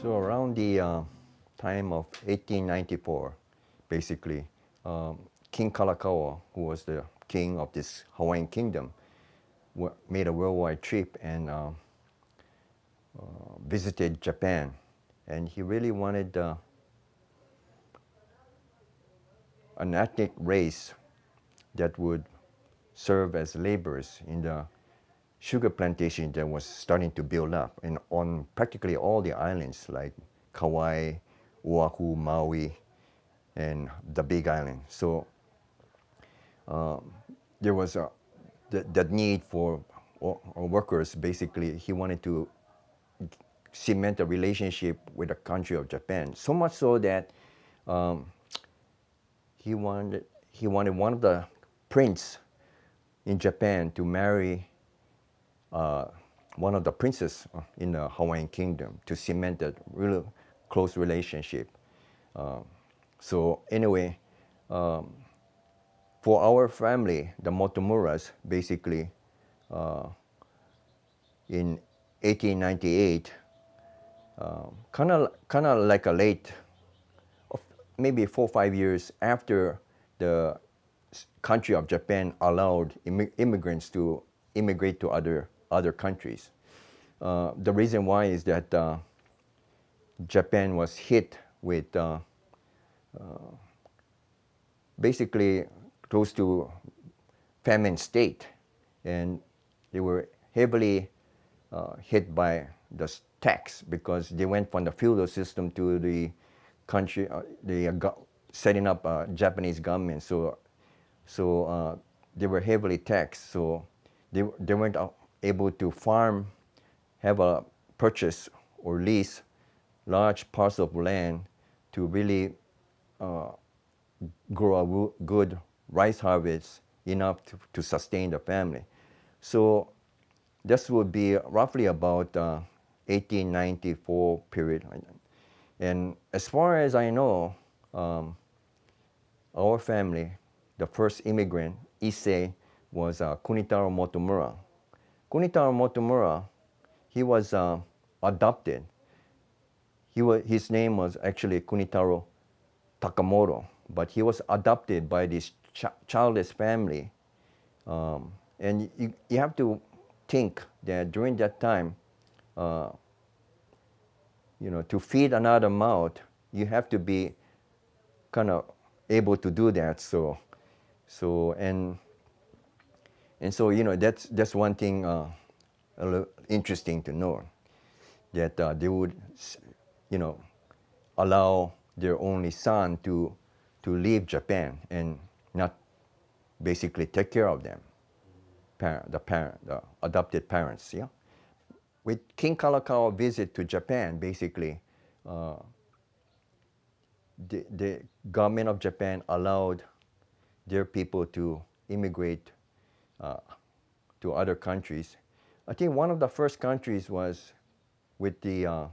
So around the time of 1894, basically, King Kalakaua, who was the king of this Hawaiian kingdom, made a worldwide trip and visited Japan. And he really wanted an ethnic race that would serve as laborers in the sugar plantation that was starting to build up and on practically all the islands like Kauai, Oahu, Maui, and the Big Island. So there was that need for workers. Basically, he wanted to cement a relationship with the country of Japan. So much so that he wanted one of the prince in Japan to marry one of the princes in the Hawaiian kingdom to cement that really close relationship. So anyway, for our family, the Motomuras, basically, in 1898, kind of like a late, maybe 4 or 5 years after the country of Japan allowed immigrants to immigrate to other countries. The reason why is that Japan was hit with basically close to famine state, and they were heavily hit by the tax because they went from the feudal system to the country, setting up a Japanese government. So they were heavily taxed. So they weren't able to farm, have a purchase or lease large parts of land to really grow a good rice harvest enough to sustain the family. So this would be roughly about 1894 period. And as far as I know, our family, the first immigrant, Issei, was Kunitaro Motomura. Kunitaro Motomura, he was adopted. His name was actually Kunitaro Takamoto, but he was adopted by this childless family. And you have to think that during that time, to feed another mouth, you have to be kind of able to do that. So that's one thing a little interesting to know, that they would allow their only son to leave Japan and not basically take care of them, the adopted parents. Yeah. With King Kalakaua's visit to Japan, basically, the government of Japan allowed their people to immigrate to other countries. I think one of the first countries was with the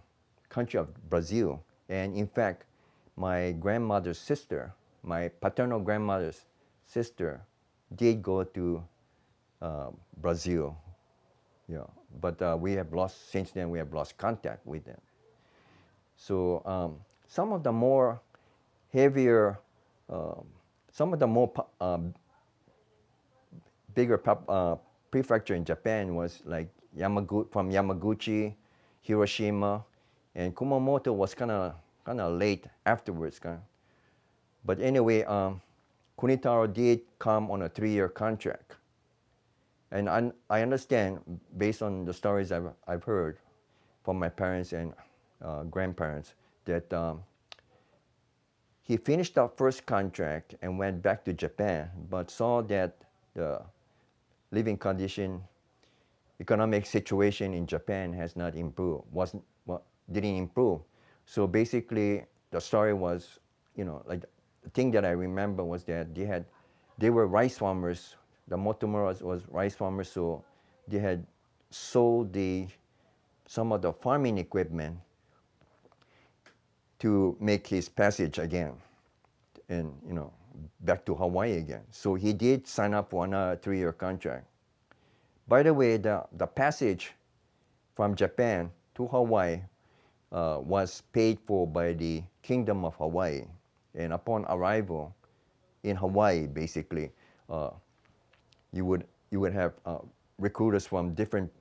country of Brazil. And in fact, my grandmother's sister, my paternal grandmother's sister, did go to Brazil. Yeah, but since then we have lost contact with them. So some of the more heavier, some of the more bigger prefecture in Japan was like from Yamaguchi, Hiroshima, and Kumamoto was kind of late afterwards. But anyway, Kunitaro did come on a 3-year contract. And I understand, based on the stories I've heard from my parents and grandparents, that he finished the first contract and went back to Japan, but saw that the living condition, economic situation in Japan has not improved, didn't improve. So basically, the story was, like the thing that I remember was that they were rice farmers. The Motomuras was rice farmers, so they had sold some of the farming equipment to make his passage again, and back to Hawaii again. So he did sign up for another 3-year contract. By the way, the passage from Japan to Hawaii was paid for by the Kingdom of Hawaii. And upon arrival in Hawaii, basically, uh, you would have recruiters from different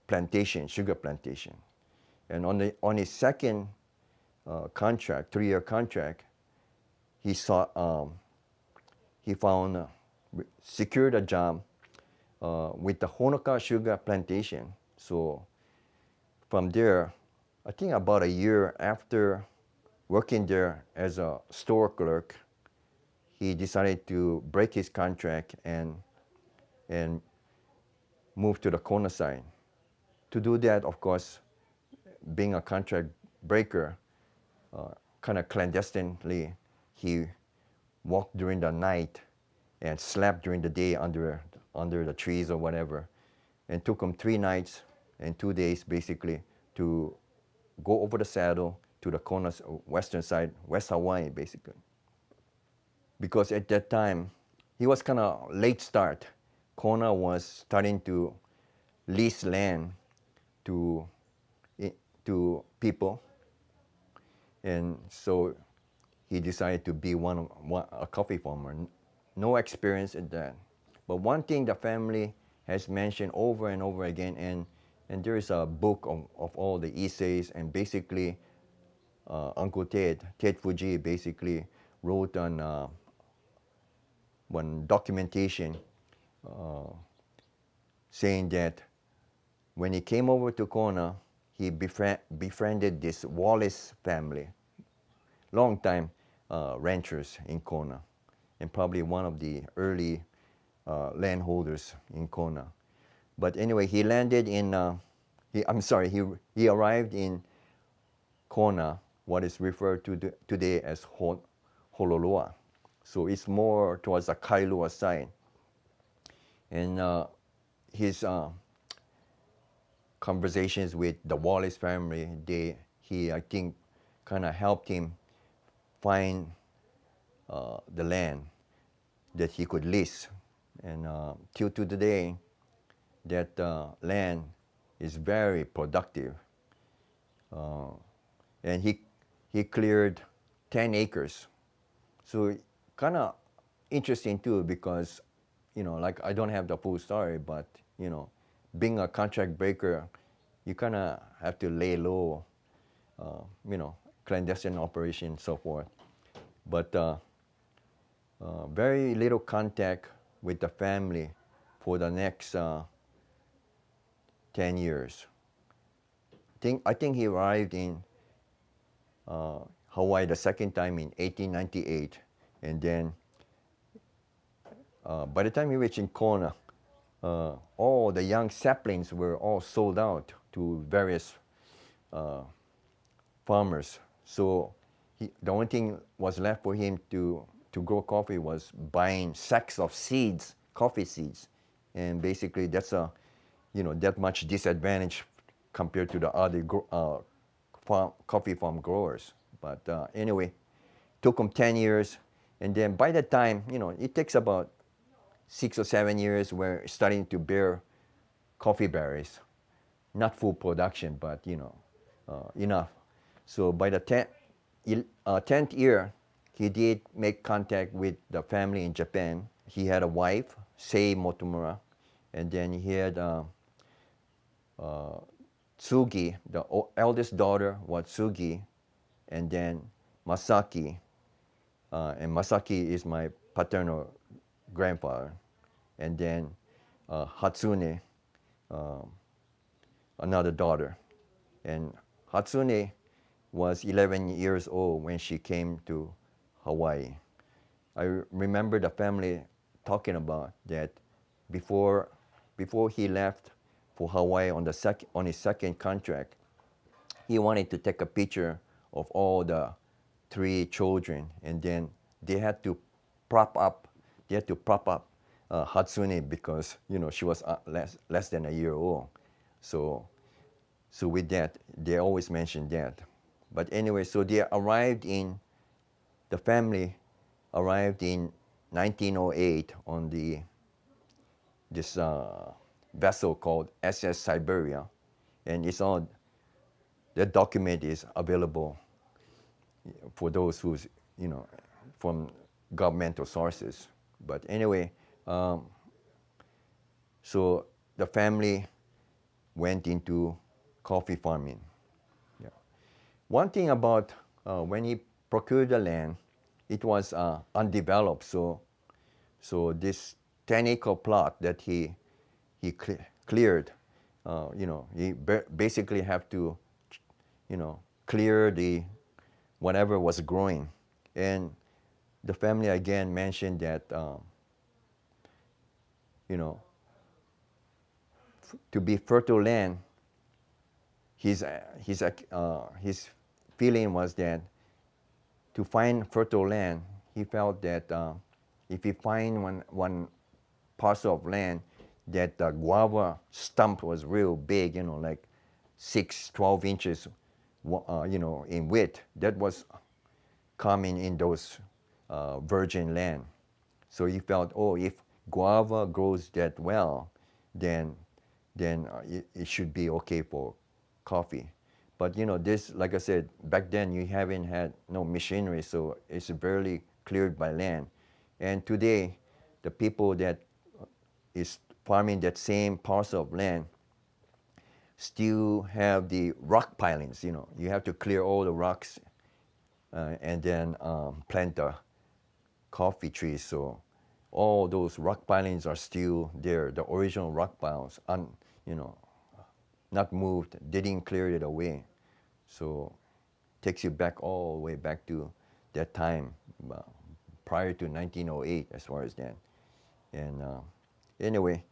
plantations, sugar plantation. And on his second contract, 3-year contract, he saw he found secured a job with the Honoka sugar plantation. So from there, I think about a year after working there as a store clerk, he decided to break his contract and move to the Kona side. To do that, of course, being a contract breaker, kind of clandestinely, he walked during the night and slept during the day under the trees or whatever. And took him 3 nights and 2 days basically to go over the saddle to the Kona's western side, West Hawaii basically. Because at that time, he was kind of late start. Kona was starting to lease land to to people, and so he decided to be a coffee farmer. No experience in that, but one thing the family has mentioned over and over again, and there is a book of all the Isseis, and basically Uncle Ted Fuji basically wrote on one documentation saying that when he came over to Kona, he befriended this Wallace family, long-time ranchers in Kona, and probably one of the early landholders in Kona. But anyway, he landed in, he arrived in Kona, what is referred to today as Hololoa. So it's more towards the Kailua side. And his conversations with the Wallace family, I think, kind of helped him find the land that he could lease. And till to today, that land is very productive. And he cleared 10 acres. So kind of interesting too, because, like, I don't have the full story, but, being a contract breaker, you kind of have to lay low, clandestine operation and so forth. But very little contact with the family for the next 10 years. I think he arrived in Hawaii the second time in 1898, and then by the time he reached in Kona, all the young saplings were all sold out to various farmers. So the only thing was left for him to grow coffee was buying sacks of seeds, coffee seeds, and basically that's that much disadvantage compared to the other coffee farm growers. But anyway, took him 10 years, and then by the time, it takes about 6 or 7 years where it's starting to bear coffee berries. Not full production, but enough. So by the 10th year, he did make contact with the family in Japan. He had a wife, Issei Motomura, and then he had Tsugi, the eldest daughter was Tsugi, and then Masaki, and Masaki is my paternal grandfather, and then Hatsune, another daughter. And Hatsune was 11 years old when she came to Hawaii. I remember the family talking about that before he left for Hawaii on his second contract. He wanted to take a picture of all the 3 children, and then they had to prop up Hatsune because she was less than a year old. So with that, they always mention that. But anyway, so the family arrived in 1908 on this vessel called SS Siberia, and it's all that document is available for those who's, from governmental sources. But anyway, so the family went into coffee farming. Yeah. One thing about when he procured the land, it was undeveloped. So this 10-acre plot that he cleared, he basically have to, clear the whatever was growing. And the family again mentioned that, you know, to be fertile land, his feeling was that to find fertile land, he felt that if he find one parcel of land that the guava stump was real big, like 12 inches, in width, that was common in those virgin land. So he felt, oh, if guava grows that well, then it should be okay for coffee. But this, like I said, back then you haven't had no machinery, so it's barely cleared by land. And today, the people that is farming that same parcel of land still have the rock pilings. You have to clear all the rocks and then plant the coffee trees. So all those rock pilings are still there. The original rock piles, not moved. They didn't clear it away. So takes you back all the way back to that time, prior to 1908, as far as that. And anyway,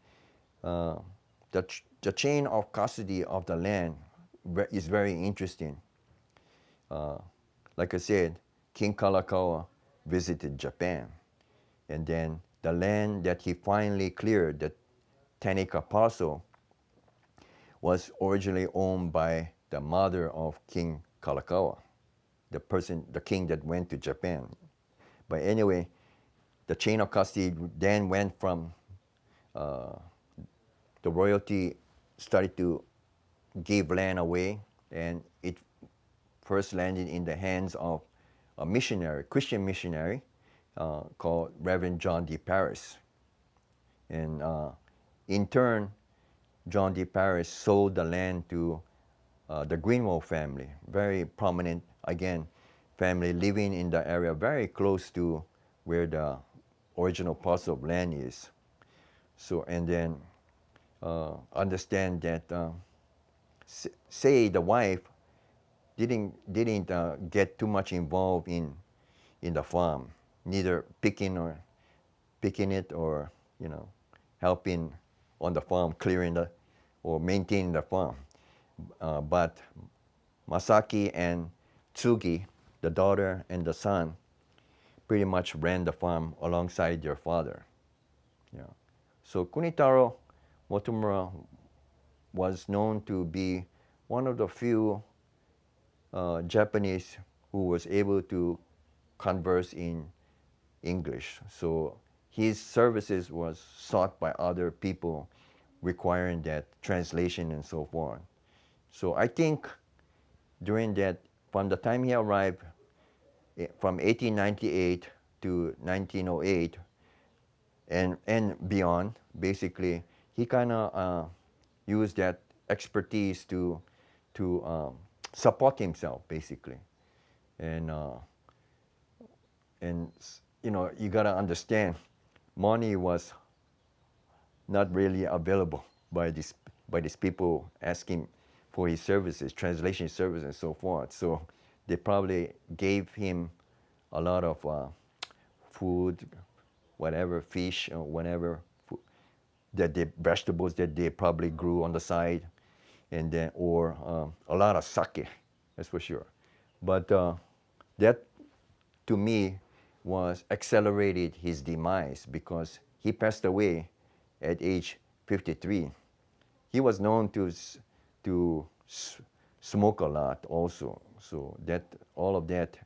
the chain of custody of the land is very interesting. Like I said, King Kalakaua visited Japan, and then the land that he finally cleared, the 10-acre parcel, was originally owned by the mother of King Kalakaua, the king that went to Japan. But anyway, the chain of custody then went from the royalty started to give land away, and it first landed in the hands of a missionary, Christian missionary, called Reverend John D. Paris. And in turn, John D. Paris sold the land to the Greenwald family, very prominent, again, family living in the area very close to where the original parcel of land is. So, and then understand that, say the wife didn't get too much involved in the farm, neither picking it or helping on the farm, clearing or maintaining the farm. But Masaki and Tsugi, the daughter and the son, pretty much ran the farm alongside their father. Yeah. So Kunitaro Motomura was known to be one of the few Japanese who was able to converse in English. So his services was sought by other people requiring that translation and so forth. So I think during that, from the time he arrived, from 1898 to 1908 and beyond, basically, he kind of used that expertise to support himself, basically. And you gotta understand, money was not really available by these people asking for his services, translation services, and so forth. So they probably gave him a lot of food, whatever, fish or whatever, vegetables that they probably grew on the side, and then or a lot of sake, that's for sure. But that, to me, was accelerated his demise because he passed away at age 53. He was known to smoke a lot also, so that all of that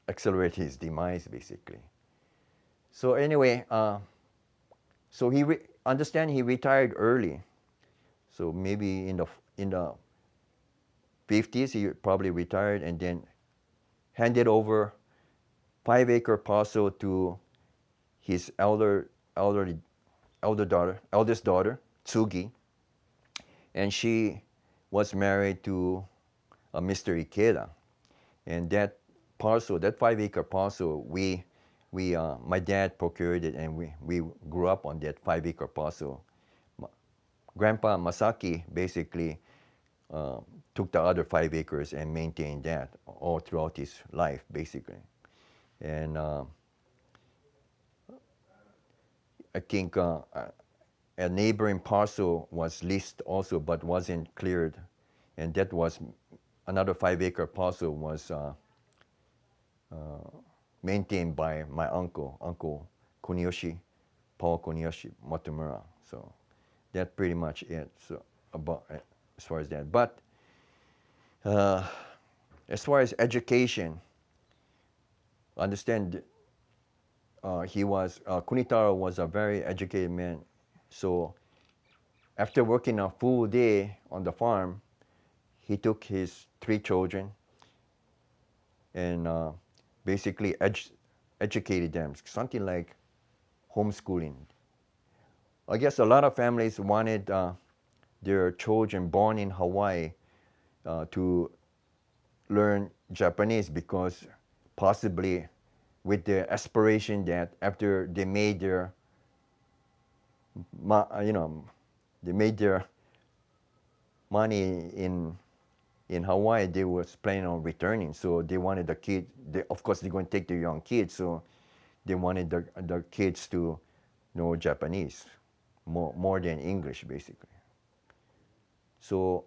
accelerated his demise, basically. So anyway, so understand he retired early So maybe in the 50s, he probably retired and then handed over 5-acre parcel to his eldest daughter, Tsugi, and she was married to Mr. Ikeda. And that parcel, that 5-acre parcel, my dad procured it, and we grew up on that 5-acre parcel. Grandpa Masaki basically took the other 5 acres and maintained that all throughout his life, basically. And I think a neighboring parcel was leased also, but wasn't cleared, and that was another 5-acre parcel was maintained by my Uncle Kuniyoshi, Paul Kuniyoshi Motomura. So that's pretty much it. So about as far as that, but as far as education, understand Kunitaro was a very educated man. So after working a full day on the farm, he took his 3 children and basically educated them, something like homeschooling. I guess a lot of families wanted their children born in Hawaii to learn Japanese, because possibly with the aspiration that after they made their they made their money in Hawaii, they were planning on returning. So they wanted the kid. Of course, they're going to take their young kids. So they wanted the kids to know Japanese more than English, basically. So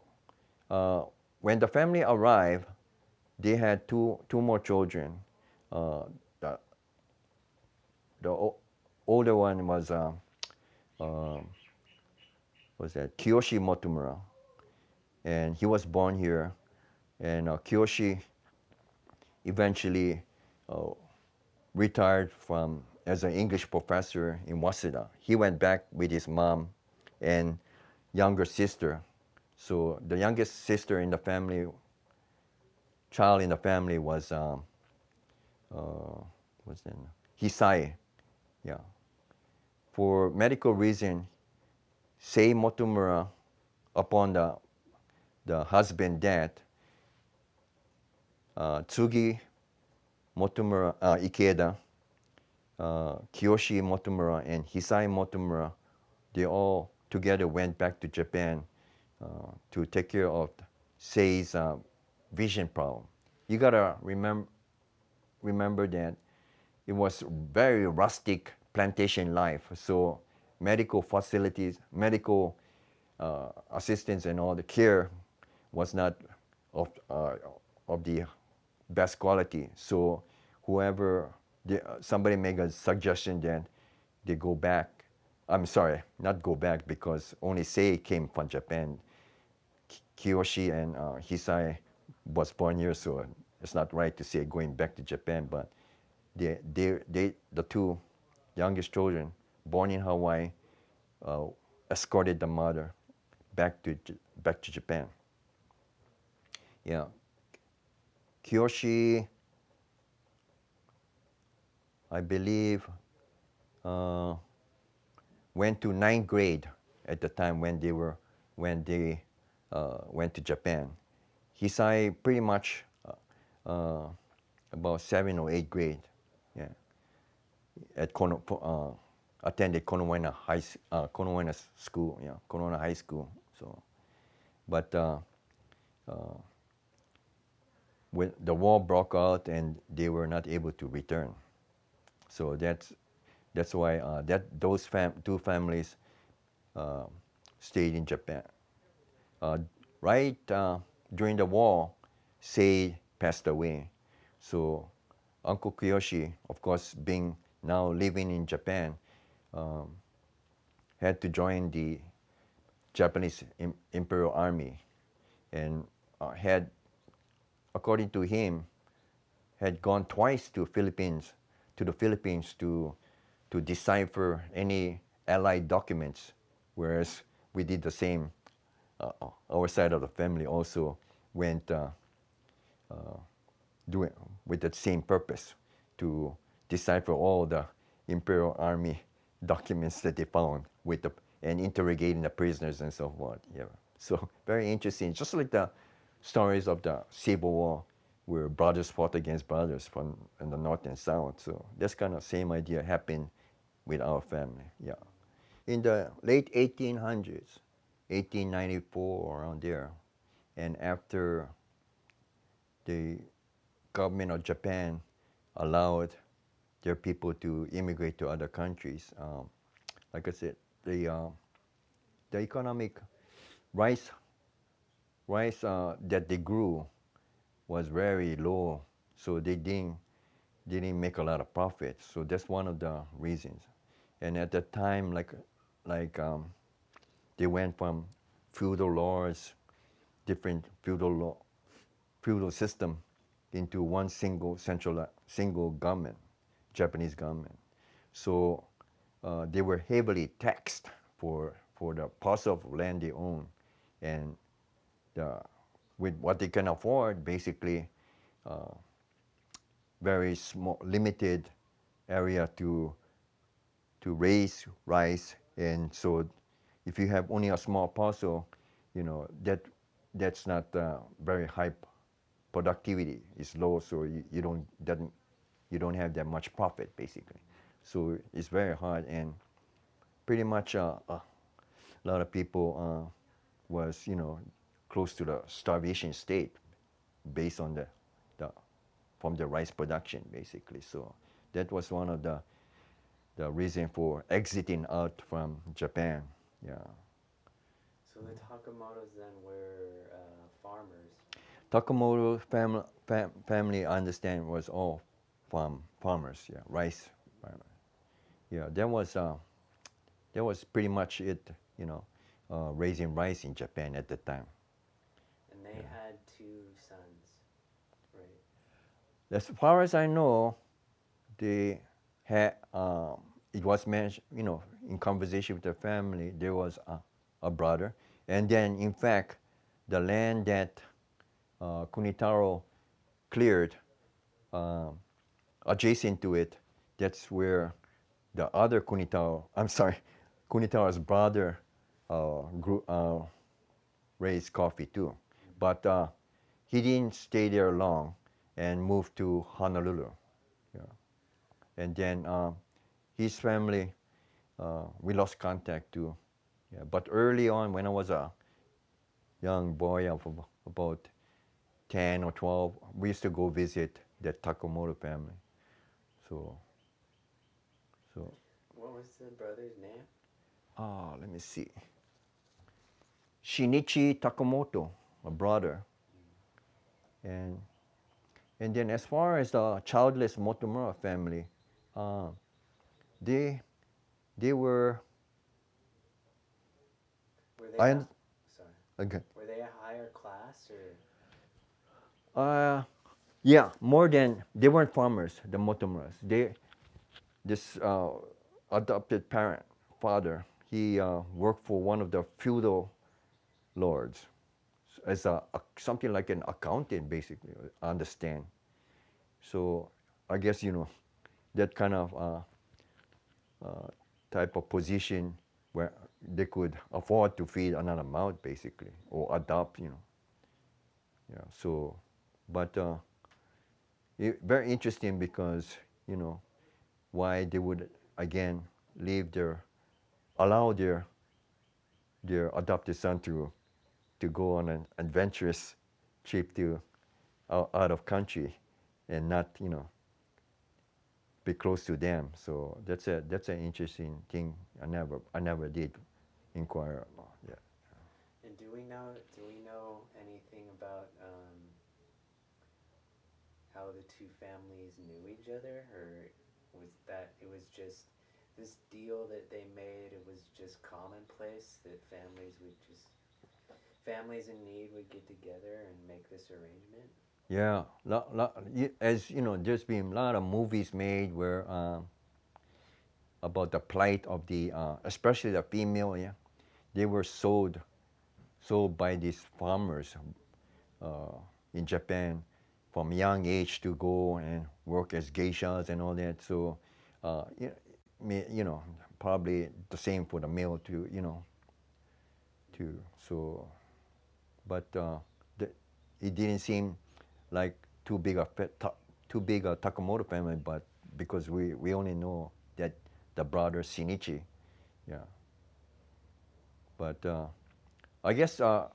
when the family arrived, they had two more children. The older one was Kiyoshi Motomura, and he was born here. And Kiyoshi eventually retired from as an English professor in Waseda. He went back with his mom and younger sister. So the youngest sister in the family, child in the family was what's that? Issei. Yeah. For medical reason, Sei Motomura, upon the husband death, Tsugi Motomura, Ikeda, Kiyoshi Motomura, and Issei Motomura, they all together went back to Japan to take care of Sei's vision problem. You gotta remember that it was very rustic plantation life, so medical facilities, medical assistance, and all the care was not of the best quality. So somebody made a suggestion that they go back. I'm sorry, not go back, because only Sei came from Japan. Kiyoshi and Issei was born here, so it's not right to say going back to Japan. But the 2 youngest children born in Hawaii escorted the mother back to Japan. Yeah, Kiyoshi, I believe, went to 9th grade at the time when they went to Japan. Issei pretty much about 7th or 8th grade. Yeah, attended Konowana School. Yeah, Konowana High School. So, but when the war broke out and they were not able to return, so that's why those 2 families stayed in Japan. Right during the war, Sei passed away. So Uncle Kiyoshi, of course, being now living in Japan, had to join the Japanese Imperial Army, and had, according to him, had gone twice to the Philippines to decipher any Allied documents, whereas we did the same our side of the family also went doing with the same purpose to decipher all the Imperial Army documents that they found with the and interrogating the prisoners and so forth. Yeah, so very interesting. Just like the stories of the Civil War, where brothers fought against brothers from in the north and south. So that's kind of same idea happened with our family. Yeah, in the late 1800s, 1894 around there, and after the government of Japan allowed their people to immigrate to other countries. Like I said, the economic rice that they grew was very low, so they didn't make a lot of profit. So that's one of the reasons. And at that time, they went from feudal laws, different feudal system, into one single government, Japanese government. So they were heavily taxed for the parcel of land they own, and with what they can afford, basically very small, limited area to raise rice. And so if you have only a small parcel, that's not very high productivity. It's low, so you don't have that much profit basically. So it's very hard, and pretty much a lot of people was close to the starvation state based on the from the rice production basically. So that was one of the reason for exiting out from Japan. Yeah. So the Takamotos then were farmers. Takamoto family, I understand, was all farmers. Yeah, rice farmers. Yeah, that was pretty much it. Raising rice in Japan at the time. And they had two sons, right? As far as I know, they had. It was mentioned, in conversation with the family, there was a brother, and then in fact, the land that Kunitaro cleared adjacent to it, that's where the other Kunitaro, I'm sorry, Kunitaro's brother raised coffee too. But he didn't stay there long and moved to Honolulu. Yeah. And then his family, we lost contact too. Yeah. But early on, when I was a young boy of about 10 or 12, we used to go visit the Takamoto family. So, so. What was the brother's name? Let me see. Shinichi Takamoto, a brother. And and then as far as the childless Motomura family, uh, they they were Were they I a, sorry. okay. Were they a higher class or? Yeah, more than they weren't farmers, the Motomuras. This adopted parent father, he worked for one of the feudal lords as something like an accountant, basically. I understand. So I guess that kind of type of position where they could afford to feed another mouth, basically, or adopt. Yeah. So, but very interesting because why they would again leave allow their adopted son to go on an adventurous trip to out of country and not be close to them. So that's an interesting thing. I never did inquire about. Yeah. And do we know anything about how the two families knew each other, or was that it was just this deal that they made? It was just commonplace that families in need would get together and make this arrangement. Yeah, as you know, there's been a lot of movies made where about the plight of the, especially the female. Yeah, they were sold sold by these farmers uh, in Japan from young age to go and work as geishas and all that. So, you know, probably the same for the male to, you know, to so, but the, it didn't seem like too big a Takamoto family, but because we only know that the brother Shinichi, yeah. But I guess that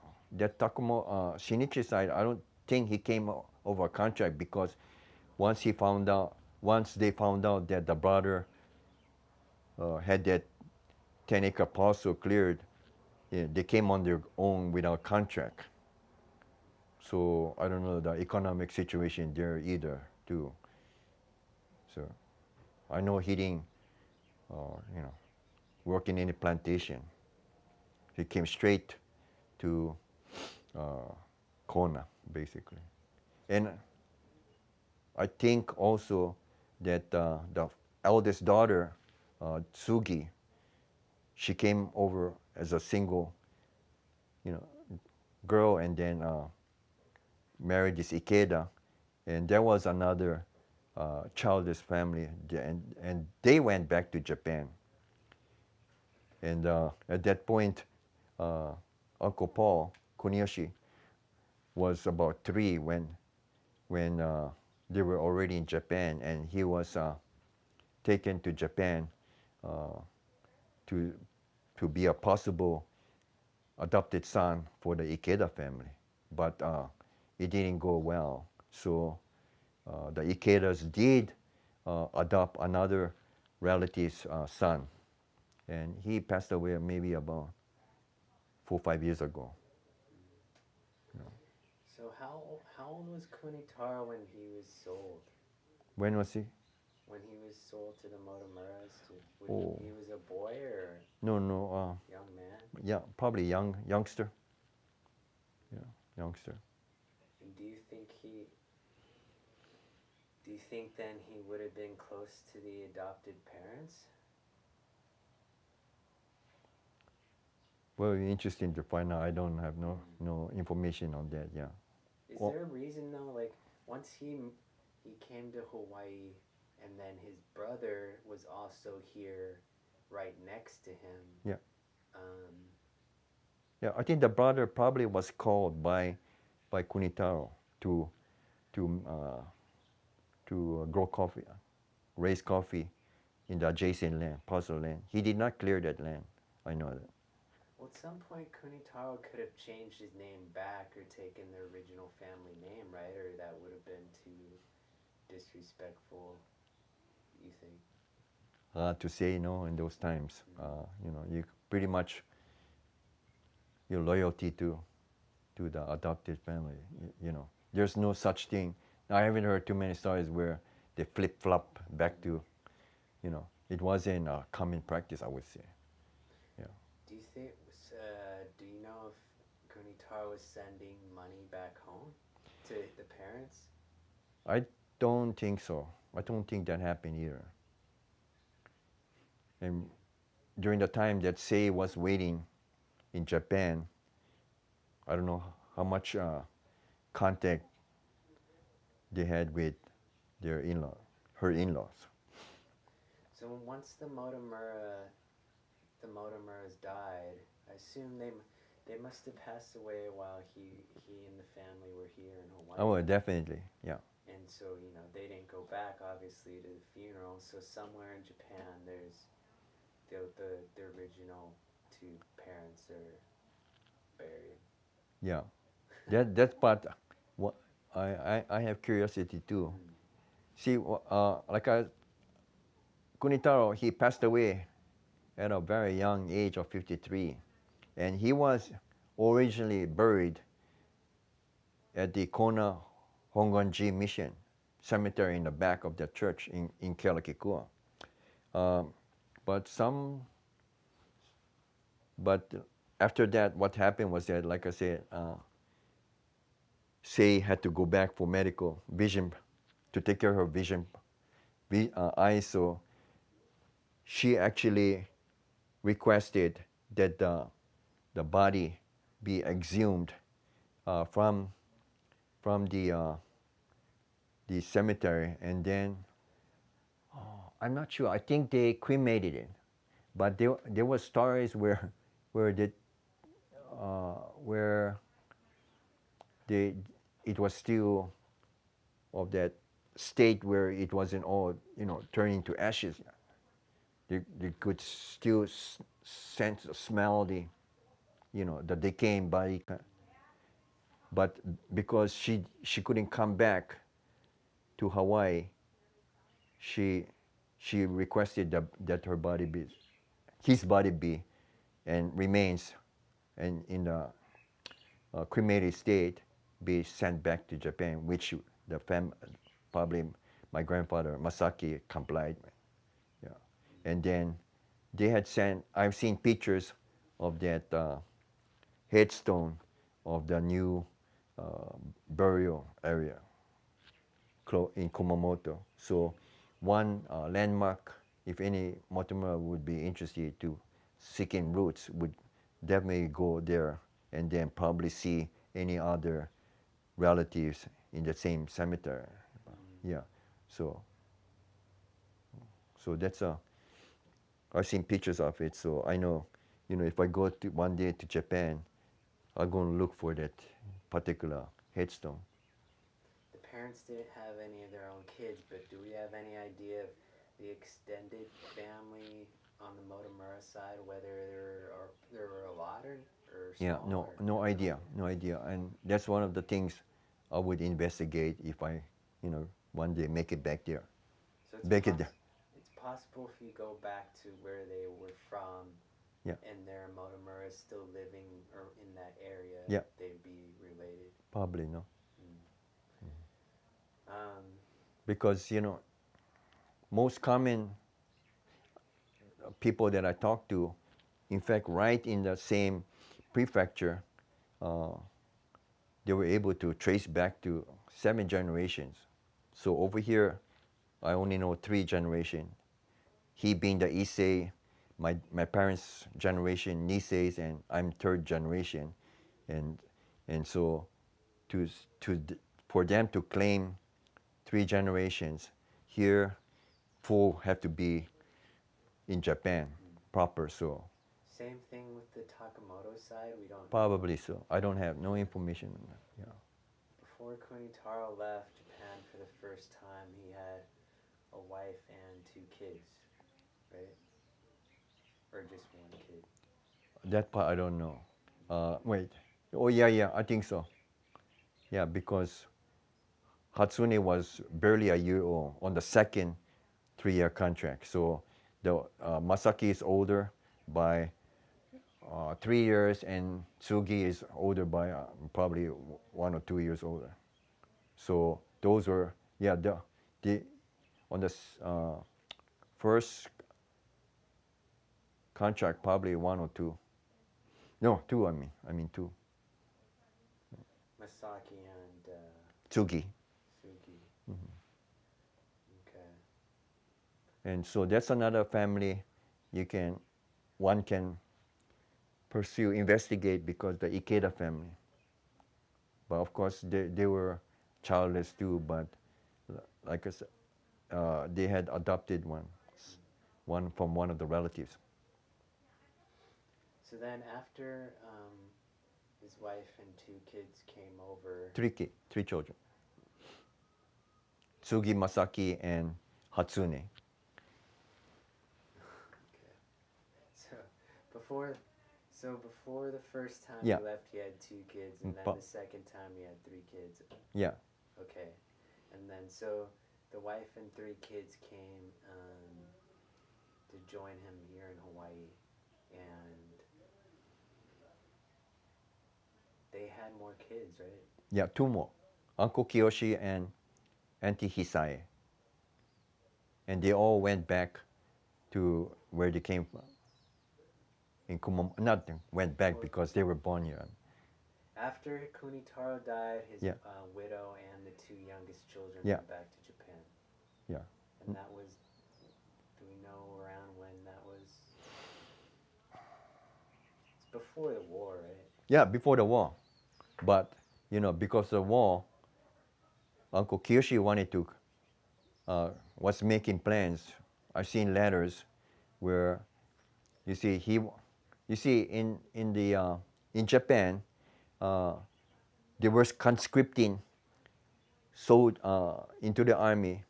Shinichi side, I don't think he came over a contract because once they found out that the brother had that 10-acre parcel cleared, yeah, they came on their own without contract. So I don't know the economic situation there either, too. So I know he didn't, you know, working in a plantation. He came straight to uh, Kona, basically. And I think also that the eldest daughter, Tsugi, she came over as a single, you know, girl, and then married this Ikeda, and there was another childless family, and they went back to Japan. And at that point, uh, Uncle Paul Kuniyoshi was about 3 when they were already in Japan, and he was taken to Japan uh, to to be a possible adopted son for the Ikeda family, but it didn't go well. So the Ikedas did adopt another relative's son, and he passed away maybe about 4 or 5 years ago. You know. So how old was Kunitaro when he was sold? When was he? When he was sold to the Motomuras, Oh, he was a boy or no, no. young man? Yeah, probably youngster. Yeah, youngster. And do you think then he would have been close to the adopted parents? Very interesting to find out. I don't have Mm. no information on that. Yeah. Is Well, there a reason though? Like once he came to Hawaii, and then his brother was also here, right next to him. yeah. Um, Yeah, I think the brother probably was called by Kunitaro to to uh, grow coffee, raise coffee in the adjacent land, parcel land. He did not clear that land. I know that. well, at some point, Kunitaro could have changed his name back or taken the original family name, right? Or that would have been too disrespectful. You think? To say no in those times, Mm. you know, you pretty much your loyalty to the adopted family. You know, there's no such thing. I haven't heard too many stories where they flip flop back to, you know, it wasn't a common practice, I would say. Yeah. Do you think? Do you know if Kunitaro was sending money back home to the parents? I don't think so. I don't think that happened either. And during the time that Sei was waiting in Japan, I don't know how much contact they had with their in-law, her in-laws. So once the Motomuras died, I assume they must have passed away while he and the family were here in Oh, Hawaii. well, definitely, yeah, And so they didn't go back obviously to the funeral. So somewhere in Japan, there's the original two parents are buried. yeah. That's part. What I have curiosity too. Mm. See, like Kunitaro, he passed away at a very young age of 53, and he was originally buried at the Kona Hongonji Mission cemetery in the back of the church in Kealakekua. Um, but some, but after that, what happened was that, like I said, Sei had to go back for medical vision to take care of her vision eyes. So she actually requested that the body be exhumed from the cemetery, and then I'm not sure. I think they cremated it, but there were stories where the where they it was still of that state where it wasn't all turning to ashes. They could still sense, smell the decaying body. But because she couldn't come back to Hawaii, she she requested that her body be, his body be, and remains, and in the cremated state, be sent back to Japan, which probably my grandfather Masaki complied. Yeah, and then they had sent. I've seen pictures of that headstone of the new burial area in Kumamoto. So one landmark, if any Motomura would be interested to seeking roots, would definitely go there and then probably see any other relatives in the same cemetery. Yeah, so that's I've seen pictures of it, so I know, if I go to one day to Japan, I'm going to look for that particular headstone. The parents didn't have any of their own kids, but do we have any idea of the extended family on the Motomura side, whether there were a lot or Yeah, small? no, Or no idea, and that's one of the things I would investigate if I, one day make it back there. So Make it there. it's possible if you go back to where they were from, Yeah. and their Motomura is still living or in that area, Yeah. they'd be related. Probably no, Um, because most common people that I talk to, in fact, right in the same prefecture, uh, they were able to trace back to 7 generations. So over here, I only know 3 generations. He being the Issei, my parents' generation, Niseis, and I'm 3rd generation, and so to to for them to claim 3 generations here, 4 have to be in Japan proper. So Same thing with the Takamoto side. We don't probably know. so. I don't have no information on that. Yeah. Before Kunitaro left Japan for the first time, he had a wife and 2 kids, right? Or just 1 kid. That part I don't know. Wait. Oh yeah, I think so. Yeah, because Hatsune was barely a year old on the second 3-year contract. So the Masaki is older by 3 years, and Tsugi is older by probably 1 or 2 years older. So those were, yeah, the on the first contract, probably 1 or 2. No, 2. I mean 2. Masaki and Tsugi. Sugi. Okay. And so that's another family one can pursue, investigate, because the Ikeda family. But of course, they were childless too. But like I said, they had adopted one from one of the relatives. So then after his wife and 2 kids came over. 3 children. Tsugi, Masaki, and Hatsune. Okay. So before before the first time Yeah. he left, he had 2 kids, and then the second time he had 3 kids. Yeah. Okay. And then so the wife and 3 kids came to join him here in Hawaii, and they had more kids, right? Yeah, 2 more. Uncle Kiyoshi and Auntie Hisae. And they all went back to where they came from. In not went back because they were born here. After Kunitaro died, his Yeah. Widow and the 2 youngest children Yeah. went back to Japan. Yeah. And that was, do we know around when that was? It's before the war, right? Yeah, before the war. But, because of the war, Uncle Kiyoshi wanted to, was making plans. I've seen letters where, you see, in Japan, uh, they were conscripting so into the army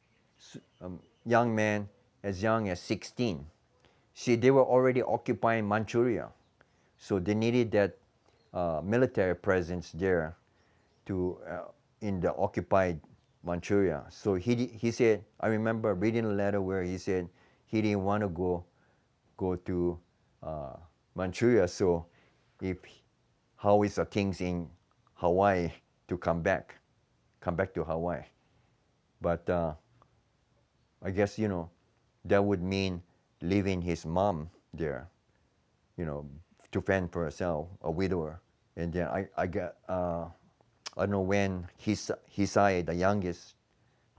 young men as young as 16. See, they were already occupying Manchuria, so they needed that military presence there to in the occupied Manchuria. So he said, I remember reading a letter where he said he didn't want to go to uh, Manchuria. So if how is the things in Hawaii to come back to Hawaii. But I guess that would mean leaving his mom there, you know, to fend for herself, a widower. And then I don't know when Issei, the youngest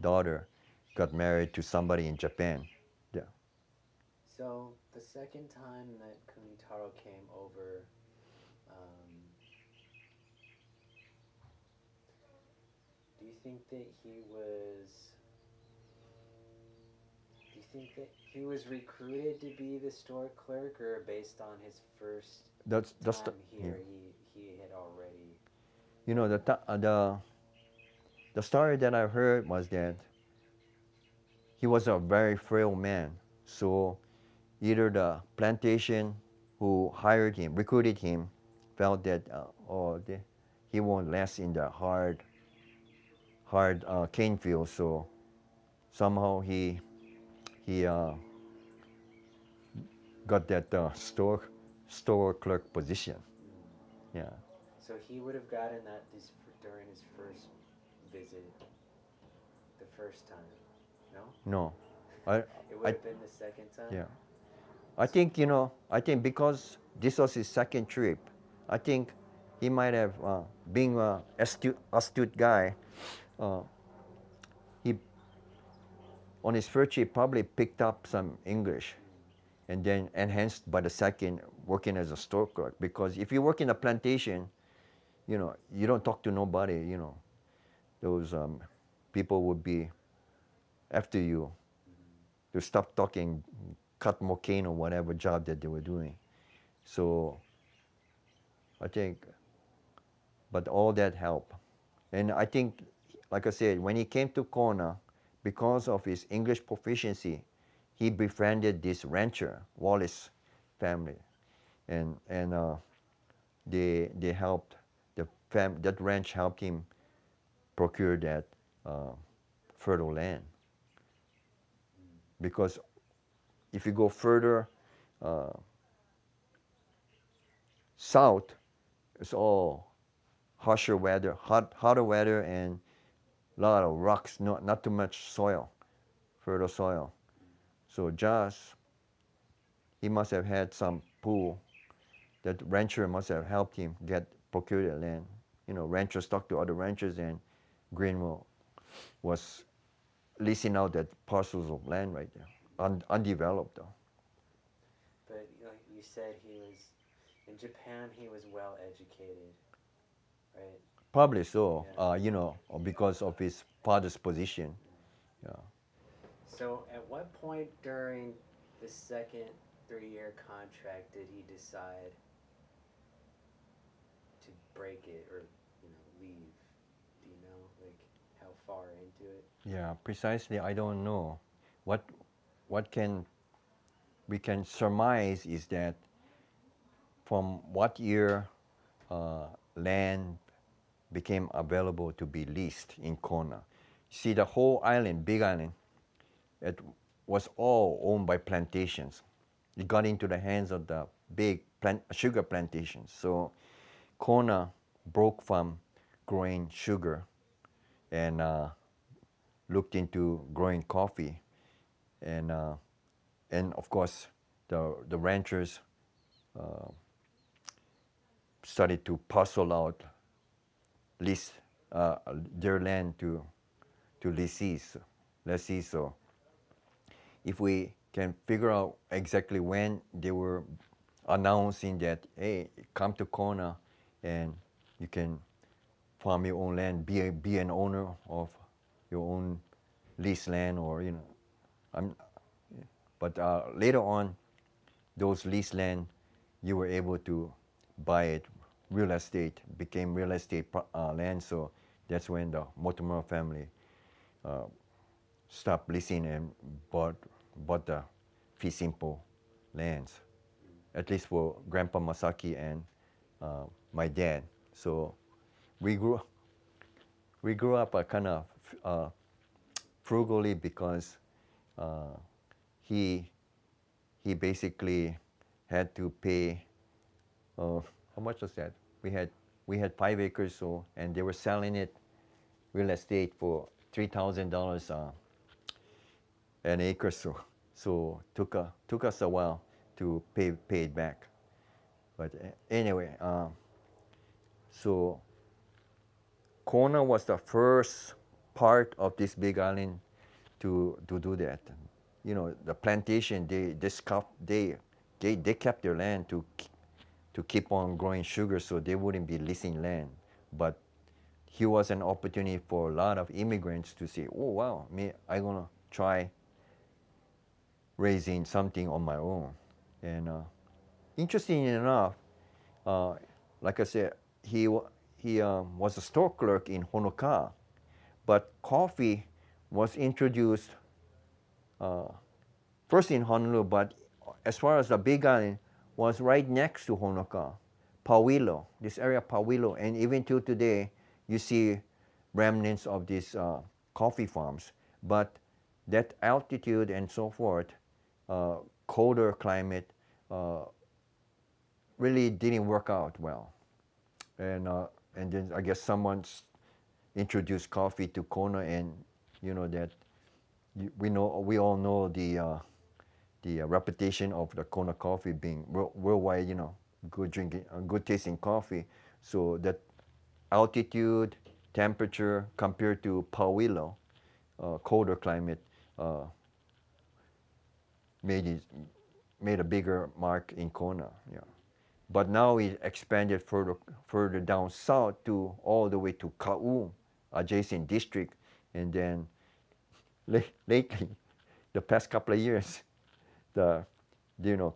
daughter, got married to somebody in Japan. Yeah. So the second time that Kunitaro came over, um, do you think that he was? Do you think that he was recruited to be the store clerk, or based on his first That's time yeah. here, he had already? The story that I heard was that he was a very frail man. So either the plantation who hired him, recruited him, felt that he won't last in the hard cane field. So somehow he got that store clerk position. Mm. Yeah. So he would have gotten that during his first visit, the first time. No, No, I it would I have been the second time. yeah. I think because this was his second trip, I think he might have, being a astute guy, uh, he on his first trip probably picked up some English, and then enhanced by the second working as a store clerk. Because if you work in a plantation, you don't talk to nobody. Those people would be after you to stop talking, cut more cane or whatever job that they were doing. So I think, but all that helped. And I think, like I said, when he came to Kona, because of his English proficiency, he befriended this rancher, Wallace family. And they helped, that ranch helped him procure that uh, fertile land. Because if you go further uh, south, it's all harsher weather, hotter weather, and a lot of rocks, not too much soil, fertile soil. So Josh, he must have had some pool. That rancher must have helped him procure that land. Ranchers talk to other ranchers, and Greenville was leasing out that parcels of land right there, undeveloped though. But like you said, he was in Japan. He was well educated, right? Probably so, Yeah. because of his father's position. Yeah. So at what point during the second 3-year contract did he decide to break it or leave? Do you know like how far into it? Yeah, precisely. I don't know. What what can we can surmise is that from what year land became available to be leased in Kona. See, the whole island, Big Island, it was all owned by plantations. It got into the hands of the big sugar plantations. So Kona broke from growing sugar and looked into growing coffee, and and of course the ranchers started to parcel out lease their land to lessees. So if we can figure out exactly when they were announcing that, hey, come to Kona and you can farm your own land, be an owner of your own leased land, or I'm, but later on, those leased land, you were able to buy it, real estate became real estate land. So that's when the Motomura family uh, stopped leasing and bought the fee simple lands, at least for Grandpa Masaki and my dad. So we grew we grew up kind of uh, frugally because uh, he he basically had to pay. How much was that? We had 5 acres, so and they were selling it real estate for $3,000 an acre. So took us a while to pay it back. But anyway, so Kona was the first part of this big island to do that. The plantation, they kept their land to keep on growing sugar, so they wouldn't be leasing land. But here was an opportunity for a lot of immigrants to say, oh wow, me, I'm gonna try raising something on my own. And interesting enough, uh, like I said, he was a store clerk in Honoka, but coffee was introduced uh, first in Honolulu, but as far as the Big Island, was right next to Honoka, Pauilo, this area Pauilo, and even till today, you see remnants of these coffee farms. But that altitude and so forth, uh, colder climate, uh, really didn't work out well. And and then I guess someone's introduced coffee to Kona, and that we all know the reputation of the Kona coffee being worldwide, good drinking, good tasting coffee. So that altitude, temperature compared to Pauilo, colder climate, uh, made it made a bigger mark in Kona. Yeah. But now it expanded further down south to all the way to Kau, adjacent district, and then lately, the past couple of years, the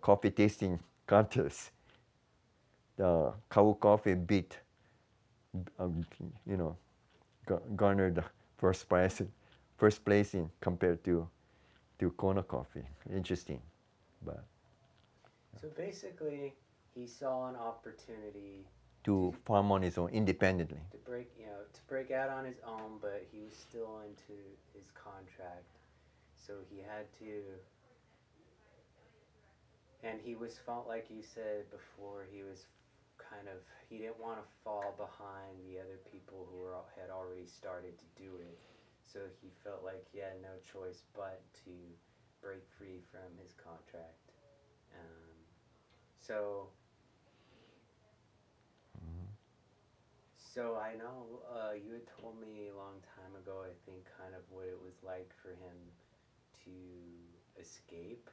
coffee tasting contest, the Kau coffee beat, um, you know, garnered the first place in compared to Kona coffee. Interesting, but So basically, he saw an opportunity to farm on his own independently. to break out on his own, but he was still into his contract, so he had to. And he was felt like you said before, he was kind of he didn't want to fall behind the other people who had already started to do it, so he felt like he had no choice but to break free from his contract. Um, so So I know you had told me a long time ago, I think, kind of what it was like for him to escape.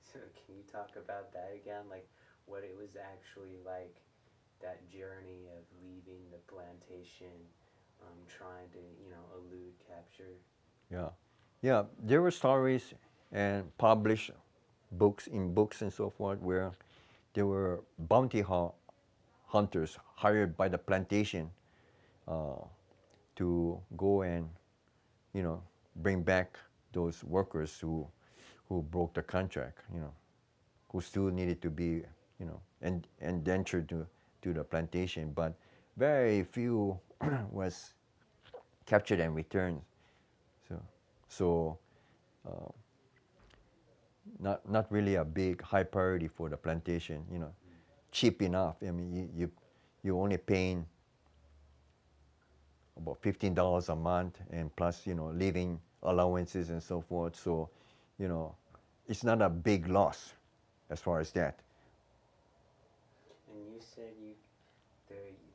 So can you talk about that again? Like what it was actually like, that journey of leaving the plantation, trying to, elude capture. Yeah, yeah. There were stories and published books and so forth where there were hunters hired by the plantation uh, to go and bring back those workers who broke the contract, who still needed to be indentured to the plantation, but very few was captured and returned. So uh, not really a big high priority for the plantation. Cheap enough. I mean, you only paying about $15 a month, and plus living allowances and so forth. So, you know, it's not a big loss as far as that. And you said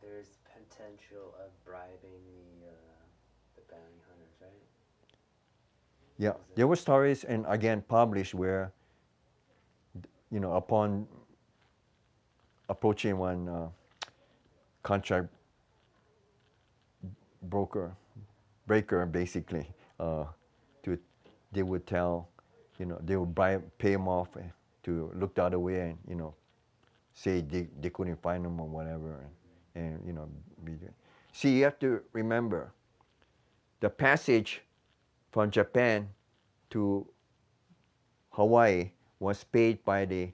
there's potential of bribing the bounty hunters, right? Yeah, there were stories and again published where upon approaching one contract broker breaker basically. To they would tell, they would pay them off to look the other way and say they couldn't find them or whatever, and be there. See, you have to remember the passage from Japan to Hawaii was paid by the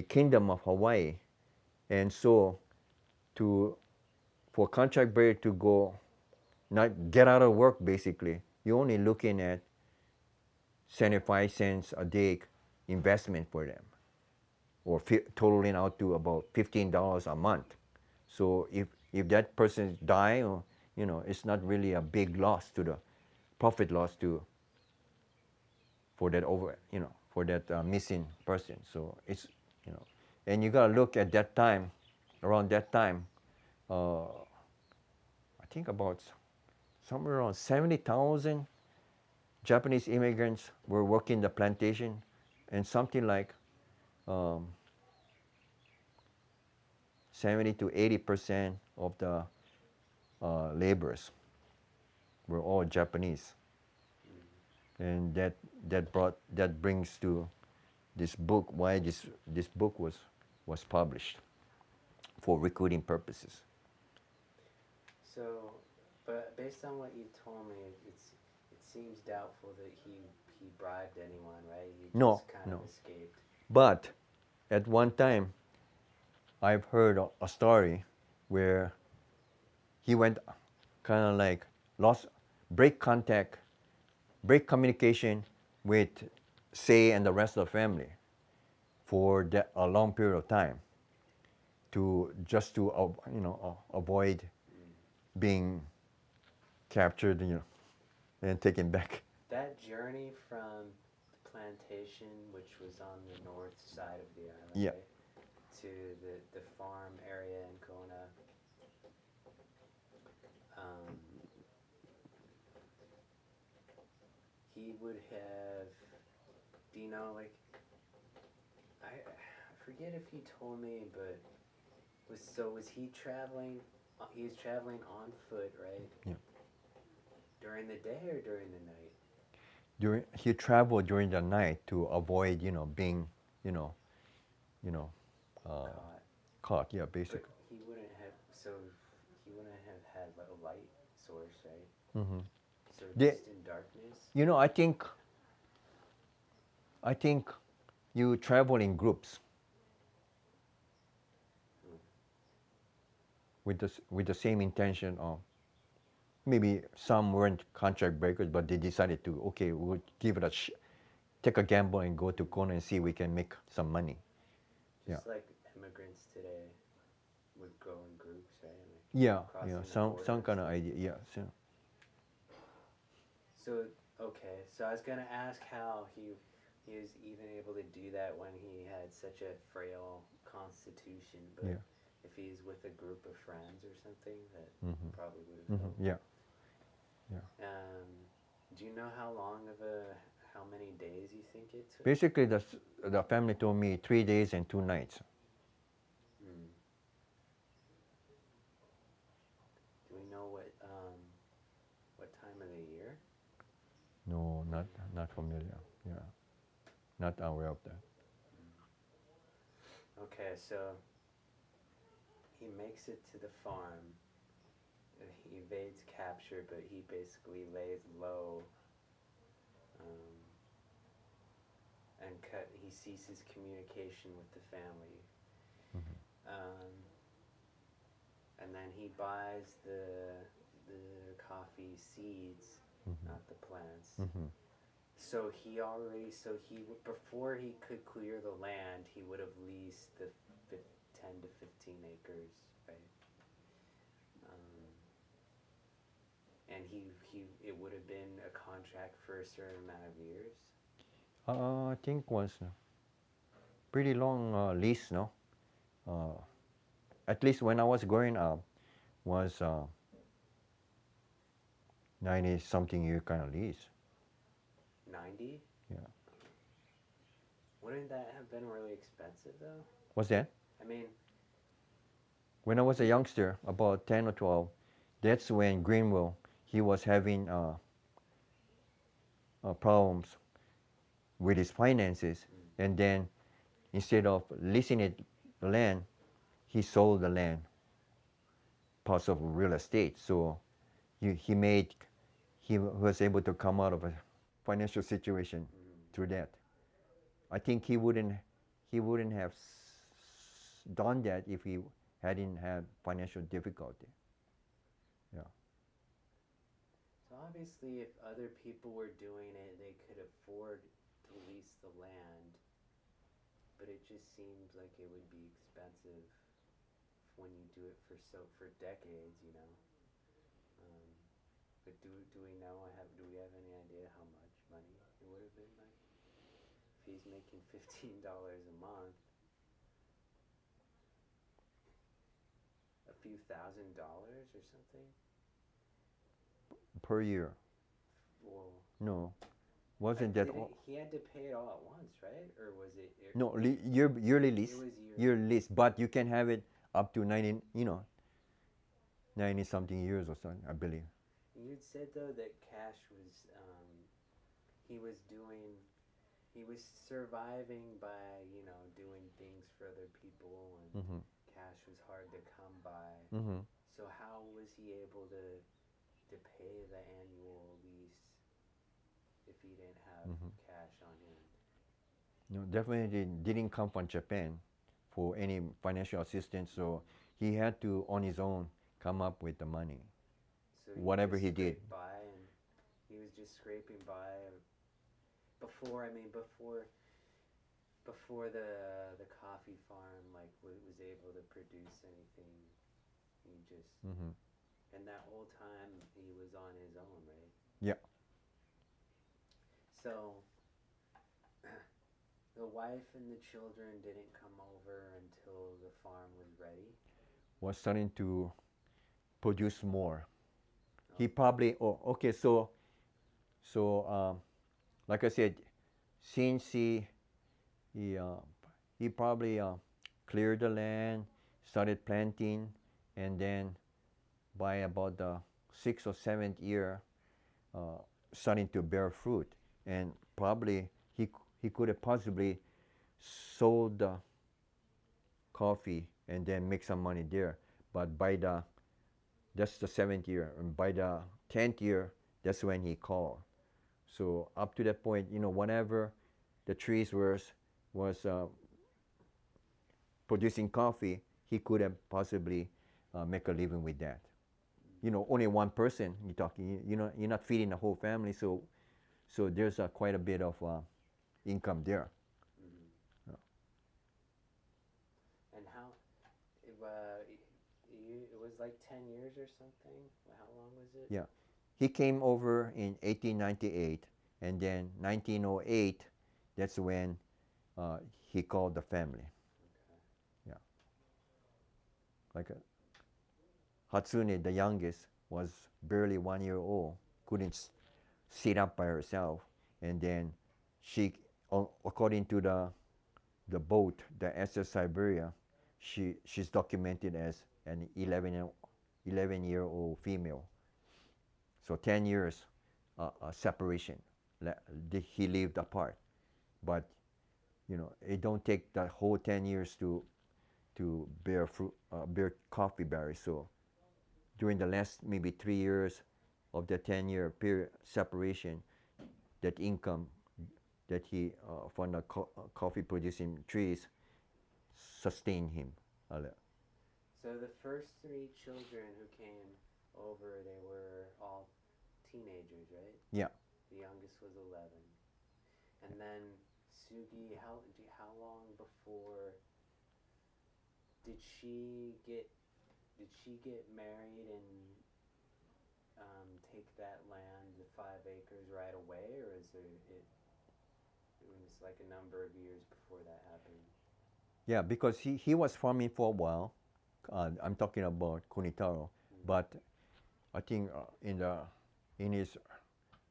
Kingdom of Hawaii, and so to for contract breaker to go, not get out of work basically, you're only looking at 75 cents a day investment for them, or totaling out to about $15 a month. So if that person die, or it's not really a big loss to the profit loss to for that for that missing person. So it's and you gotta look at that time, around that time, I think about somewhere around 70,000 Japanese immigrants were working the plantation, and something like um, 70 to 80% of the laborers were all Japanese, and that brings to this book, why this book was published for recruiting purposes. So, but based on what you told me, it seems doubtful that he bribed anyone, right? He No, just kind no. of escaped. But at one time, I've heard a story where he went kind of like lost, break contact, break communication with Issei and the rest of the family for a long period of time, to just to avoid being captured, and taken back. That journey from the plantation, which was on the north side of the island, Yeah. right, to the farm area in Kona, um, he would have, do you know, like, I forget if he told me, but was he traveling? He was traveling on foot, right? Yeah. During the day or during the night? He traveled during the night to avoid, being, you know, you know, uh, Caught. caught. Yeah, But basically. he wouldn't have. So he wouldn't have had a light source, right? Hmm. So They, just in darkness. I think you travel in groups Hmm. with the same intention of, maybe some weren't contract breakers, but they decided to, okay, we'll give it take a gamble and go to Kona and see if we can make some money. Yeah. Just like immigrants today would go in groups, right? Like Yeah, crossing the some border and kind of stuff. idea. Yeah, so. So okay, so I was gonna ask how he was even able to do that when he had such a frail constitution, but Yeah. if he's with a group of friends or something, that Hmm. probably would have helped. Yeah, yeah. Do you know how many days you think it took? Basically, the family told me 3 days and 2 nights. Hmm. Do we know what time of the year? No, not familiar. Yeah, not aware of that. Okay, so he makes it to the farm. He evades capture, but he basically lays low, um, and he ceases communication with the family. Hmm. Um, and then he buys the coffee seeds, Hmm. not the plants. Hmm. So before he could clear the land, he would have leased the 10 to 15 acres, right? Um, and it would have been a contract for a certain amount of years. I think was a pretty long lease, no? Uh, at least when I was growing up, was 90 something year kind of lease. 90? Yeah. Wouldn't that have been really expensive though? What's that? I mean, When I was a youngster, about 10 or 12, that's when Greenville, he was having problems with his finances. And then instead of leasing it, the land, he sold the land, parts of real estate. So he made, he was able to come out of a financial situation through that. I think he wouldn't have done that if he hadn't had financial difficulty. Yeah. So obviously, if other people were doing it, they could afford to lease the land, but it just seems like it would be expensive when you do it for decades, you know. Um, but do we know? Do we have any idea how much money it would have been like if he's making $15 a month? A few $1,000s or something? Per year. Well, No, wasn't that all? he had to pay it all at once, right? Or was it? No, yearly lease. It was Yearly lease, but you can have it up to 90, 90 something years or something, I believe. You'd said though that Cash was, he was doing, he was surviving by, doing things for other people, and Mm-hmm. cash was hard to come by. Mm-hmm. So how was he able to pay the annual lease if he didn't have cash on hand? No, definitely didn't come from Japan for any financial assistance, so he had to, on his own, come up with the money. So he Whatever just he did. scraped by, and he was just scraping by before the coffee farm was able to produce anything. He just Mm-hmm. and that whole time he was on his own, right? Yeah. So the wife and the children didn't come over until the farm was ready. Was starting to produce more. Oh. He probably, okay, so like I said, since he, uh, he probably cleared the land, started planting, and then by about the 6th or 7th year, starting to bear fruit. And probably he could have possibly sold the coffee and then make some money there. But that's the 7th year, and by the 10th year, that's when he called. So up to that point, whenever the trees was producing coffee, he could have possibly make a living with that. Only one person you're talking. You're not feeding the whole family, so there's quite a bit of income there. Mm-hmm. Yeah. And how it was like 10 years or something? How long was it? Yeah, he came over in 1898, and then 1908. That's when he called the family. Okay. Yeah, like Hatsune, the youngest, was barely 1 year old, couldn't sit up by herself, and then she, according to the boat, the SS Siberia, she's documented as an 11-year-old female. So 10 years separation. He lived apart, but it don't take the whole 10 years to bear fruit, bear coffee berries. So during the last maybe 3 years of the 10-year period separation, that income that he from the coffee producing trees sustained him. So the first three children who came over, they were all teenagers, right? Yeah. The youngest was 11. And then Sugi, how long before did she get married and take that land, the 5 acres, right away, or is it was like a number of years before that happened? Yeah, because he was farming for a while. I'm talking about Kunitaro, but I think in his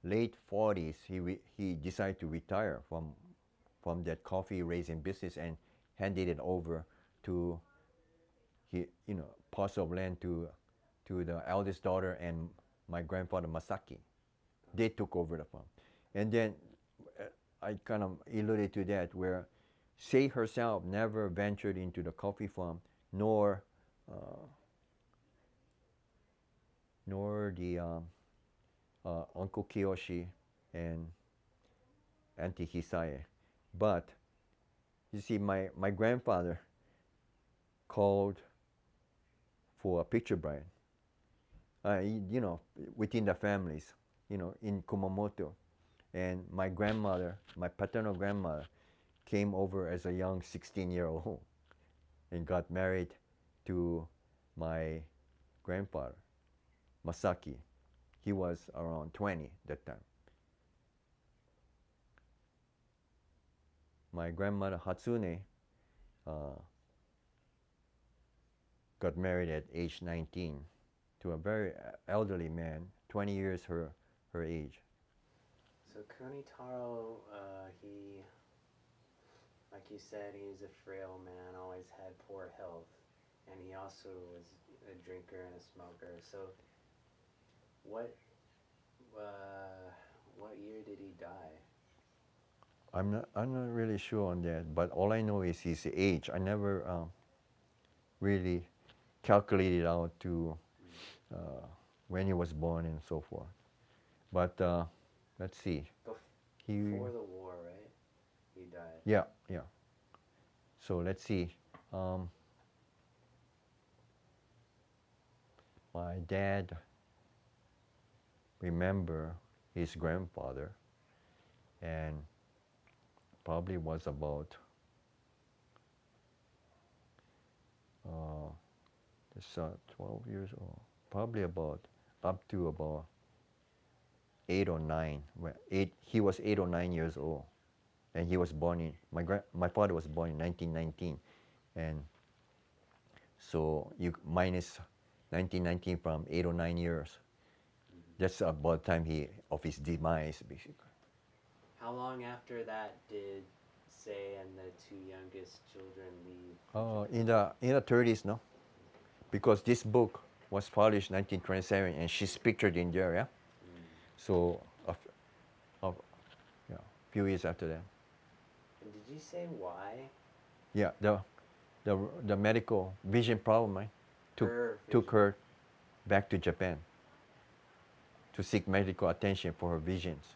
late 40s he decided to retire from that coffee raising business and handed it over to parts of land to the eldest daughter and my grandfather Masaki. They took over the farm, and then I kind of alluded to that where Sei herself never ventured into the coffee farm, nor the Uncle Kiyoshi and Auntie Hisae. But you see, my grandfather called for a picture bride, within the families, in Kumamoto. And my grandmother, my paternal grandmother, came over as a young 16-year-old and got married to my grandfather, Masaki. He was around 20 that time. My grandmother Hatsune got married at age 19 to a very elderly man, 20 years her age. So Kunitaro, he, like you said, he was a frail man, always had poor health, and he also was a drinker and a smoker. So what year did he die? I'm not really sure on that, but all I know is his age. I never really calculated out to when he was born and so forth. But let's see. Before the war, right? He died. Yeah. So let's see. My dad remember his grandfather, and probably was about 12 years old. Probably about up to about 8 or 9. He was 8 or 9 years old, and he was born in my father was born in 1919, and so you minus 1919 from 8 or 9 years. That's about the time of his demise, basically. How long after that did Sei and the two youngest children leave? In the 30s, no, because this book was published 1927, and she's pictured in there, yeah. So a few years after that. And did you say why? Yeah, the medical vision problem, right? Took her back to Japan to seek medical attention for her visions.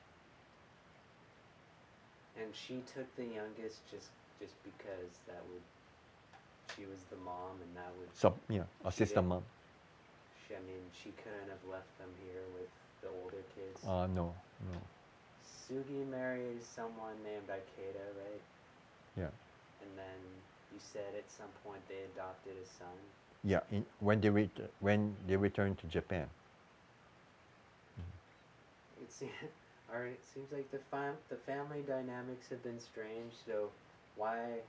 And she took the youngest just because she was the mom, and that would Assistant mom. I mean, she couldn't have left them here with the older kids. No. Sugi married someone named Ikeda, right? Yeah. And then you said at some point they adopted a son. Yeah, when they returned to Japan. It seems like the family dynamics have been strange. So why,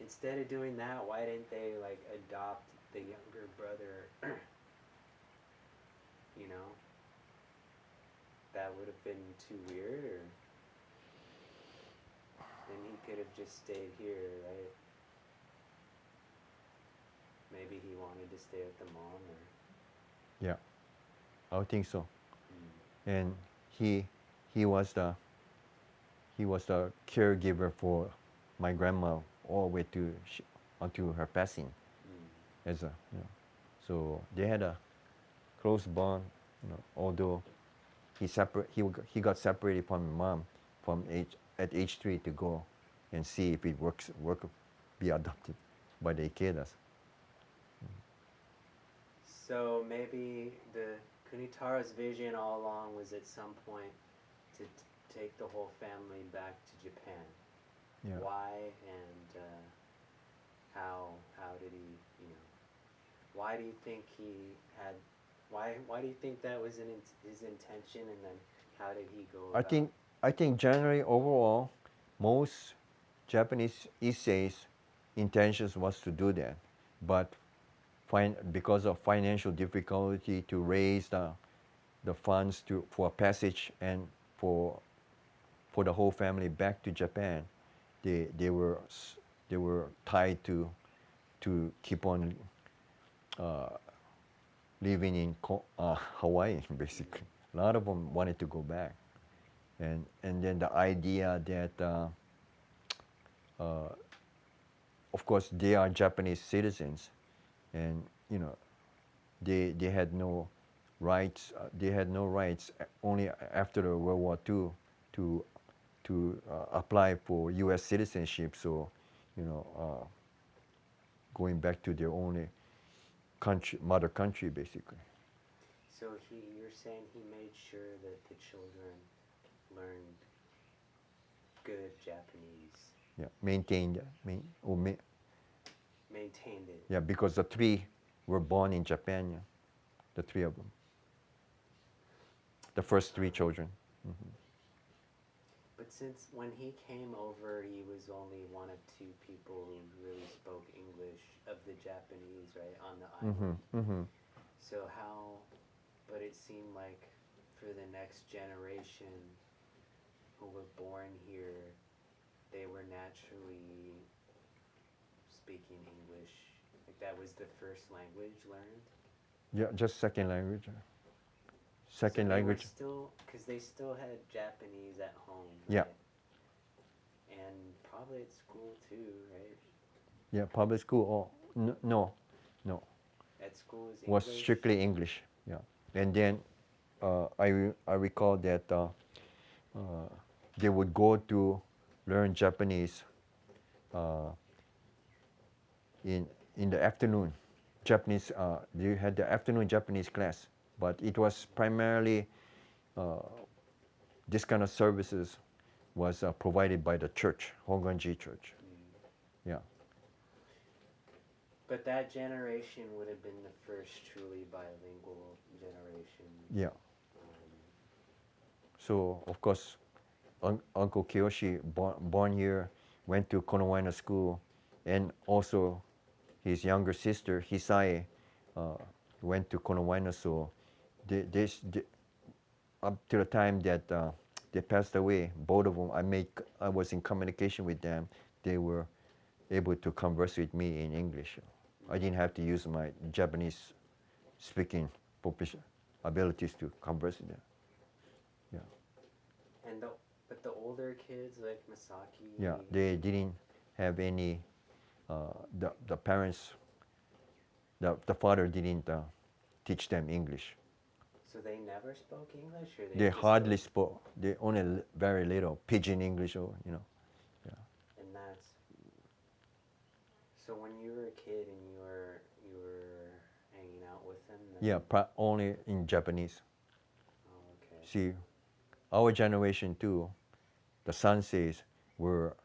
instead of doing that, why didn't they like adopt the younger brother? That would have been too weird, or then he could have just stayed here, right? Maybe he wanted to stay with the mom, or Yeah, I would think so. And he was the caregiver for my grandma all the way until her passing. So they had a close bond. Although he got separated from mom at age 3 to go and see if it work be adopted by the Ikedas. So maybe the Kunitaro's vision all along was at some point to take the whole family back to Japan. Yeah. Why, and how did he, why do you think he had, why do you think that was his intention, and then how did he go about it? I think generally overall, most Japanese Issei's intentions was to do that, but because of financial difficulty to raise the funds for passage and for the whole family back to Japan, they were tied to keep on uh, living in Hawaii, basically. A lot of them wanted to go back, and then the idea that, uh, of course, they are Japanese citizens, and they had no rights. They had no rights only after the World War II to apply for U.S. citizenship. So, you know, going back to their only country, mother country, basically. So you're saying he made sure that the children learned good Japanese, Yeah, maintained, maintained it. yeah, because the three were born in Japan. Yeah, the three of them, the first three children. Hmm. But since when he came over, he was only one of two people who really spoke English of the Japanese, right, on the Hmm. island. Hmm. So how, but it seemed like for the next generation who were born here, they were naturally speaking English. Like that was the first language learned. Yeah, just second language. So Second they were language. still, because they still had Japanese at home, Yeah, right? And probably at school too, right? yeah, public school. Oh, no, no, At school is was English. strictly English. Yeah, and then I recall that uh, they would go to learn Japanese uh, in in the afternoon. Japanese. They had the afternoon Japanese class, but it was primarily uh, this kind of services was provided by the church, Honganji Church. Mm. Yeah, But that generation would have been the first truly bilingual generation. yeah. Um, So of course, Uncle Kiyoshi, born here, went to Konowaina school, and also his younger sister Issei uh, went to Konowaina. So they, up to the time that they passed away, both of them, I was in communication with them. They were able to converse with me in English. I didn't have to use my Japanese speaking abilities to converse with them. Yeah, and but the older kids like yeah. Masaki, They didn't have any. The parents, the father didn't teach them English. so they never spoke English, or they They just hardly spoke. They only very little pidgin English, or yeah. and that's so when you were a kid and you were hanging out with them, then Yeah, only in Japanese. oh okay. See, our generation too, the Sanseis were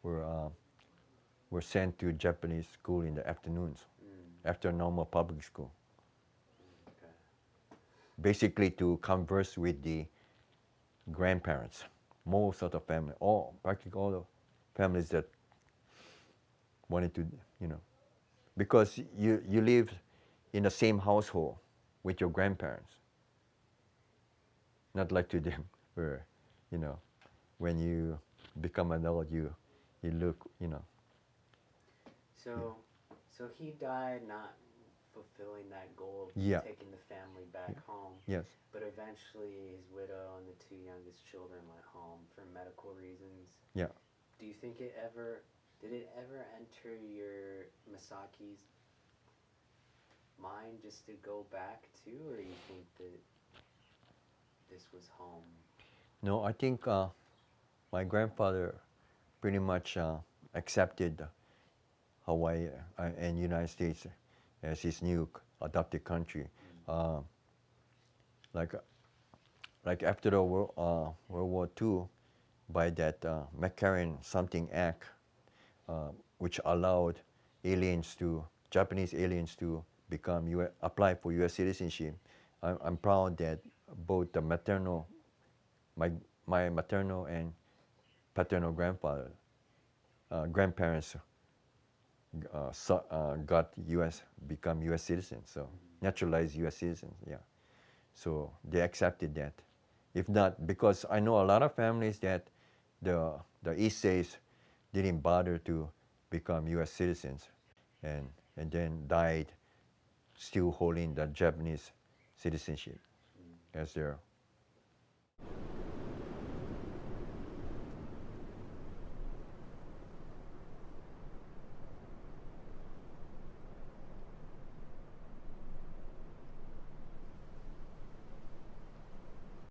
were uh, were sent to Japanese school in the afternoons Mm, after normal public school, okay. basically to converse with the grandparents. Most of the family, practically all the families that wanted to, you know, because you live in the same household with your grandparents, not like today where, you know, when you become an adult, you look, yeah, So so he died not fulfilling that goal of yeah, taking the family yeah, back home, yes, but eventually his widow and the two youngest children went home for medical reasons. yeah. Do you think it ever did it ever enter your Masaki's mind just to go back to, or you think that this was home? No, I think my grandfather pretty much accepted Hawaii and United States as his new adopted country. Mm. Uh, like like after the World War II, by that McCarran Something Act, which allowed Japanese aliens to apply for U.S. citizenship. I'm proud that both my my maternal and paternal grandparents become U.S. citizens, so Mm. naturalized U.S. citizens. Yeah, so they accepted that. If not, because I know a lot of families that the Isseis didn't bother to become U.S. citizens, and then died still holding the Japanese citizenship Mm. as their